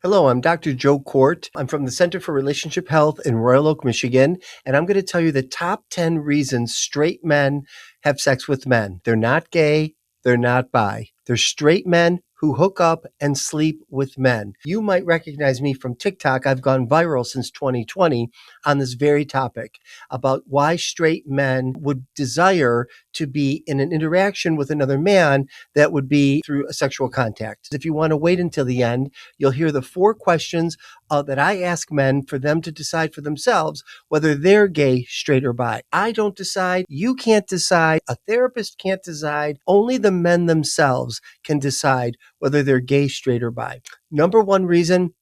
Hello, I'm Dr. Joe Court. I'm from the Center for Relationship Health in Royal Oak, Michigan, and I'm going to tell you the top 10 reasons straight men have sex with men. They're not gay, they're not bi. They're straight men who hook up and sleep with men. You might recognize me from TikTok. I've gone viral since 2020 on this very topic about why straight men would desire to be in an interaction with another man that would be through a sexual contact. If you want to wait until the end, you'll hear the 4 questions that I ask men for them to decide for themselves whether they're gay, straight, or bi. I don't decide. You can't decide. A therapist can't decide. Only the men themselves can decide whether they're gay, straight, or bi. Number 1 reason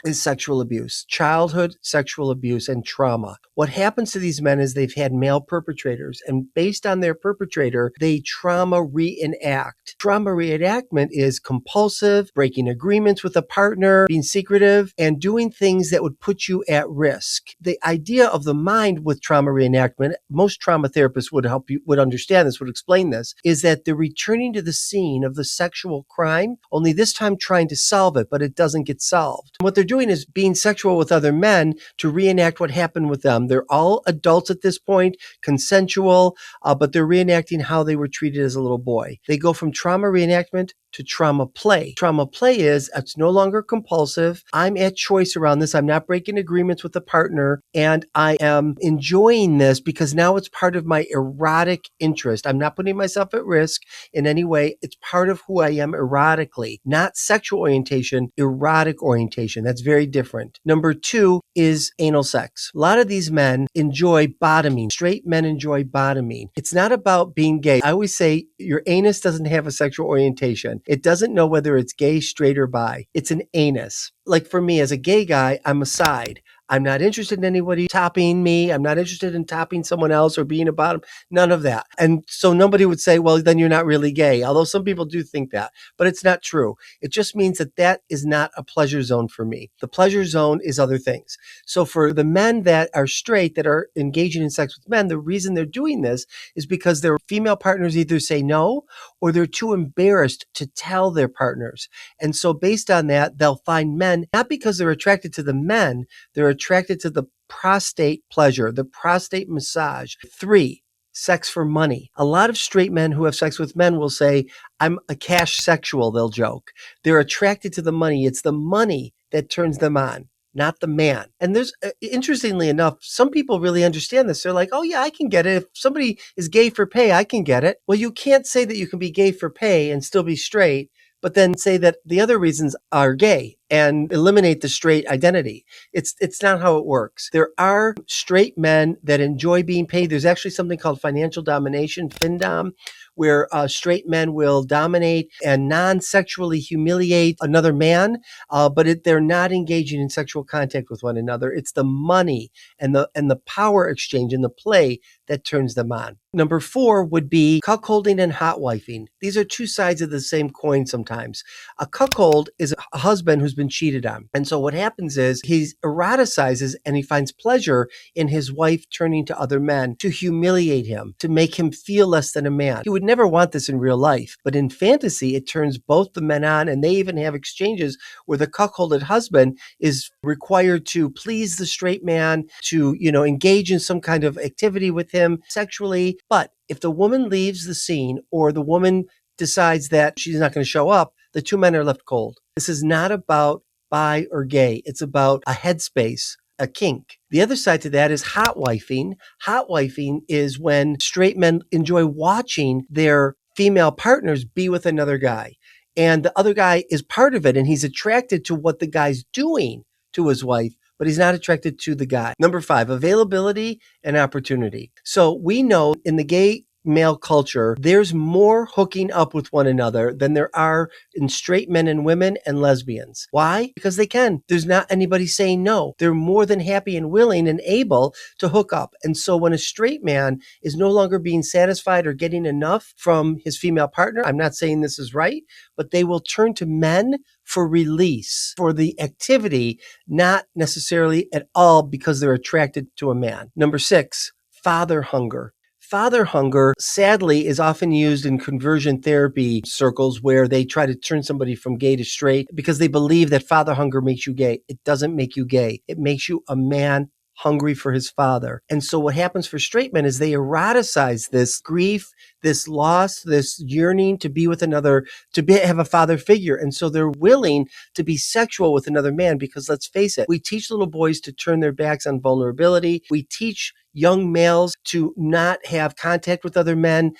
is sexual abuse, childhood sexual abuse and trauma. What happens to these men is they've had male perpetrators, and based on their perpetrator, they trauma reenact. Trauma reenactment is compulsive, breaking agreements with a partner, being secretive, and doing things that would put you at risk. The idea of the mind with trauma reenactment, most trauma therapists would understand this, would explain this, is that they're returning to the scene of the sexual crime, only this time trying to solve it, but it doesn't get solved. What they're doing is being sexual with other men to reenact what happened with them. They're all adults at this point, consensual, but they're reenacting how they were treated as a little boy. They go from trauma reenactment to trauma play. Trauma play is it's no longer compulsive. I'm at choice around this. I'm not breaking agreements with a partner, and I am enjoying this because now it's part of my erotic interest. I'm not putting myself at risk in any way. It's part of who I am erotically, not sexual orientation, erotic orientation. That's very different. Number 2 is anal sex. A lot of these men enjoy bottoming. Straight men enjoy bottoming. It's not about being gay. I always say your anus doesn't have a sexual orientation. It doesn't know whether it's gay, straight, or bi. It's an anus. Like for me as a gay guy, I'm a side. I'm not interested in anybody topping me. I'm not interested in topping someone else or being a bottom. None of that. And so nobody would say, well, then you're not really gay. Although some people do think that, but it's not true. It just means that that is not a pleasure zone for me. The pleasure zone is other things. So for the men that are straight, that are engaging in sex with men, the reason they're doing this is because their female partners either say no or they're too embarrassed to tell their partners. And so based on that, they'll find men, not because they're attracted to the men, they're attracted to the prostate pleasure, the prostate massage. 3, sex for money. A lot of straight men who have sex with men will say, I'm a cash sexual, they'll joke. They're attracted to the money. It's the money that turns them on, not the man. And there's, interestingly enough, some people really understand this. They're like, oh yeah, I can get it. If somebody is gay for pay, I can get it. Well, you can't say that you can be gay for pay and still be straight, but then say that the other reasons are gay and eliminate the straight identity. It's not how it works. There are straight men that enjoy being paid. There's actually something called financial domination, FinDom, where straight men will dominate and non-sexually humiliate another man, but they're not engaging in sexual contact with one another. It's the money and the power exchange and the play that turns them on. Number 4 would be cuckolding and hot wifing. These are 2 sides of the same coin sometimes. A cuckold is a husband who's been cheated on. And so what happens is he eroticizes and he finds pleasure in his wife turning to other men to humiliate him, to make him feel less than a man. He would never want this in real life, but in fantasy, it turns both the men on, and they even have exchanges where the cuckolded husband is required to please the straight man, to, engage in some kind of activity with him sexually. But if the woman leaves the scene or the woman decides that she's not going to show up, the 2 men are left cold. This is not about bi or gay. It's about a headspace, a kink. The other side to that is hot wifing. Hot wifing is when straight men enjoy watching their female partners be with another guy. And the other guy is part of it, and he's attracted to what the guy's doing to his wife, but he's not attracted to the guy. Number 5, availability and opportunity. So we know in the gay male culture, there's more hooking up with one another than there are in straight men and women and lesbians. Why? Because they can. There's not anybody saying no. They're more than happy and willing and able to hook up. And so when a straight man is no longer being satisfied or getting enough from his female partner, I'm not saying this is right, but they will turn to men for release, for the activity, not necessarily at all because they're attracted to a man. Number 6, father hunger. Father hunger, sadly, is often used in conversion therapy circles where they try to turn somebody from gay to straight because they believe that father hunger makes you gay. It doesn't make you gay. It makes you a man hungry for his father. And so what happens for straight men is they eroticize this grief, this loss, this yearning to be with another, have a father figure. And so they're willing to be sexual with another man because let's face it, we teach little boys to turn their backs on vulnerability. We teach young males to not have contact with other men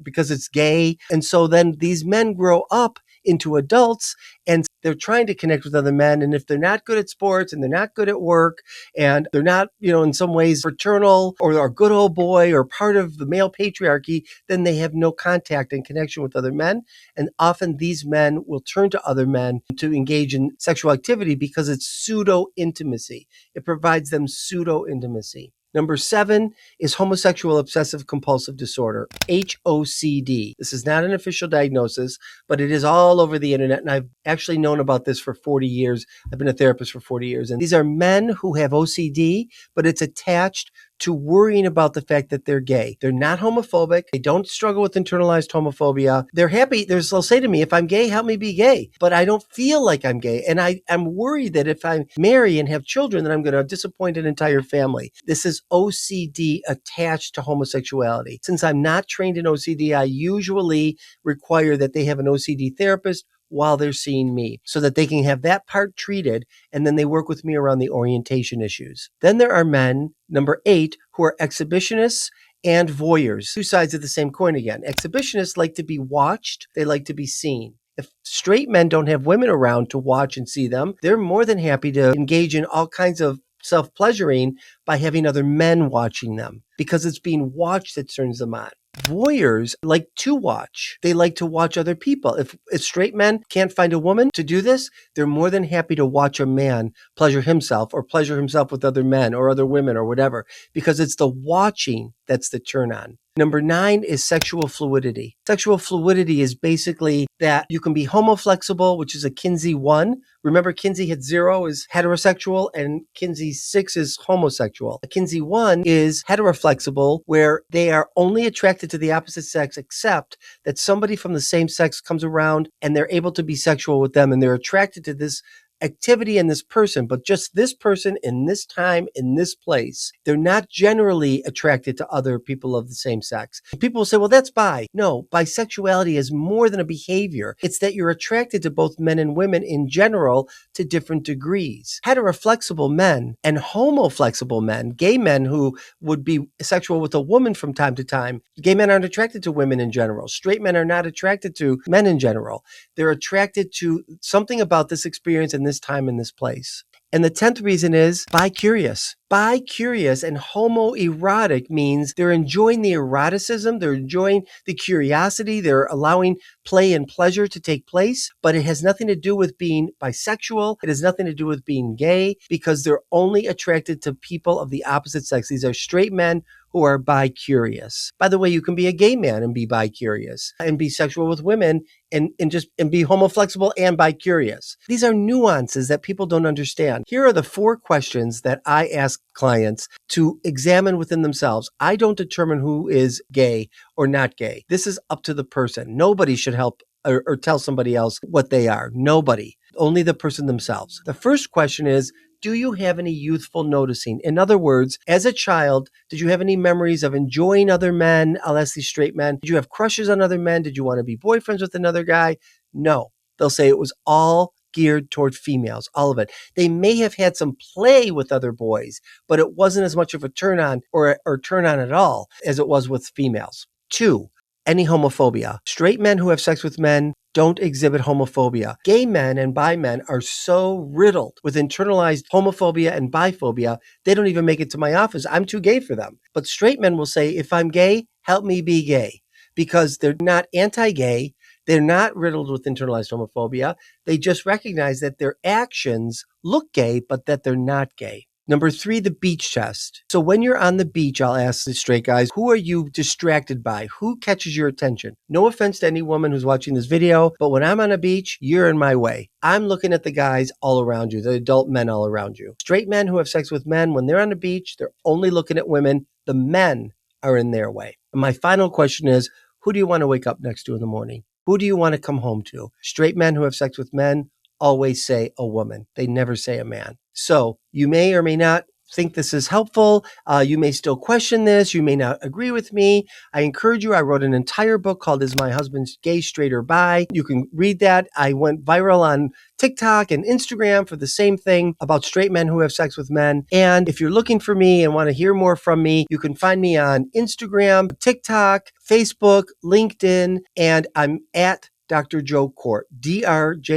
because it's gay. And so then these men grow up into adults and they're trying to connect with other men. And if they're not good at sports and they're not good at work and they're not, in some ways fraternal or a good old boy or part of the male patriarchy, then they have no contact and connection with other men. And often these men will turn to other men to engage in sexual activity because it's pseudo intimacy. It provides them pseudo intimacy. Number 7 is homosexual obsessive compulsive disorder, HOCD. This is not an official diagnosis, but it is all over the internet. And I've actually known about this for 40 years. I've been a therapist for 40 years. And these are men who have OCD, but it's attached to worrying about the fact that they're gay. They're not homophobic. They don't struggle with internalized homophobia. They're happy. They'll say to me, if I'm gay, help me be gay. But I don't feel like I'm gay. And I'm worried that if I marry and have children, then I'm going to disappoint an entire family. This is OCD attached to homosexuality. Since I'm not trained in OCD, I usually require that they have an OCD therapist while they're seeing me so that they can have that part treated and then they work with me around the orientation issues. Then there are men, number 8, who are exhibitionists and voyeurs. Two sides of the same coin again. Exhibitionists like to be watched. They like to be seen. If straight men don't have women around to watch and see them, they're more than happy to engage in all kinds of self-pleasuring by having other men watching them because it's being watched that turns them on. Voyeurs like to watch. They like to watch other people. If straight men can't find a woman to do this, they're more than happy to watch a man pleasure himself with other men or other women or whatever, because it's the watching that's the turn on. Number 9 is sexual fluidity. Sexual fluidity is basically that you can be homoflexible, which is a Kinsey 1. Remember, Kinsey had 0 is heterosexual and Kinsey 6 is homosexual. A Kinsey 1 is heteroflexible, where they are only attracted to the opposite sex, except that somebody from the same sex comes around and they're able to be sexual with them and they're attracted to this activity in this person, but just this person in this time, in this place. They're not generally attracted to other people of the same sex. People will say, well, that's bi. No, bisexuality is more than a behavior. It's that you're attracted to both men and women in general to different degrees. Heteroflexible men and homoflexible men, gay men who would be sexual with a woman from time to time, gay men aren't attracted to women in general. Straight men are not attracted to men in general. They're attracted to something about this experience in this time in this place. And the 10th reason is bi-curious. Bi-curious and homoerotic means they're enjoying the eroticism, they're enjoying the curiosity, they're allowing play and pleasure to take place, but it has nothing to do with being bisexual. It has nothing to do with being gay because they're only attracted to people of the opposite sex. These are straight men who are bi-curious. By the way, you can be a gay man and be bi-curious and be sexual with women and be homoflexible and bi-curious. These are nuances that people don't understand. Here are the 4 questions that I ask clients to examine within themselves. I don't determine who is gay or not gay. This is up to the person. Nobody should help or tell somebody else what they are. Nobody. Only the person themselves. The first question is, do you have any youthful noticing? In other words, as a child, did you have any memories of enjoying other men? I'll ask these straight men. Did you have crushes on other men? Did you want to be boyfriends with another guy? No. They'll say it was all geared toward females, all of it. They may have had some play with other boys, but it wasn't as much of a turn on or turn on at all as it was with females. 2, any homophobia. Straight men who have sex with men don't exhibit homophobia. Gay men and bi men are so riddled with internalized homophobia and biphobia, they don't even make it to my office. I'm too gay for them. But straight men will say, if I'm gay, help me be gay, because they're not anti-gay. They're not riddled with internalized homophobia. They just recognize that their actions look gay, but that they're not gay. Number 3, the beach test. So when you're on the beach, I'll ask the straight guys, who are you distracted by? Who catches your attention? No offense to any woman who's watching this video, but when I'm on a beach, you're in my way. I'm looking at the guys all around you, the adult men all around you. Straight men who have sex with men, when they're on the beach, they're only looking at women. The men are in their way. And my final question is, who do you want to wake up next to in the morning? Who do you want to come home to? Straight men who have sex with men always say a woman. They never say a man. So you may or may not think this is helpful. You may still question this. You may not agree with me. I encourage you. I wrote an entire book called Is My Husband Gay, Straight, or Bi? You can read that. I went viral on TikTok and Instagram for the same thing about straight men who have sex with men. And if you're looking for me and want to hear more from me, you can find me on Instagram, TikTok, Facebook, LinkedIn, and I'm at Dr. Joe Kort, DrJoeKort.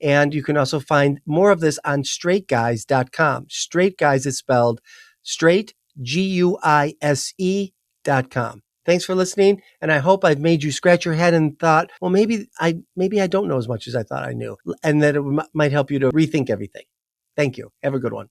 And you can also find more of this on straightguys.com. Straight Guys is spelled straight, GUISE.com. Thanks for listening. And I hope I've made you scratch your head and thought, well, maybe I don't know as much as I thought I knew, and that it might help you to rethink everything. Thank you. Have a good one.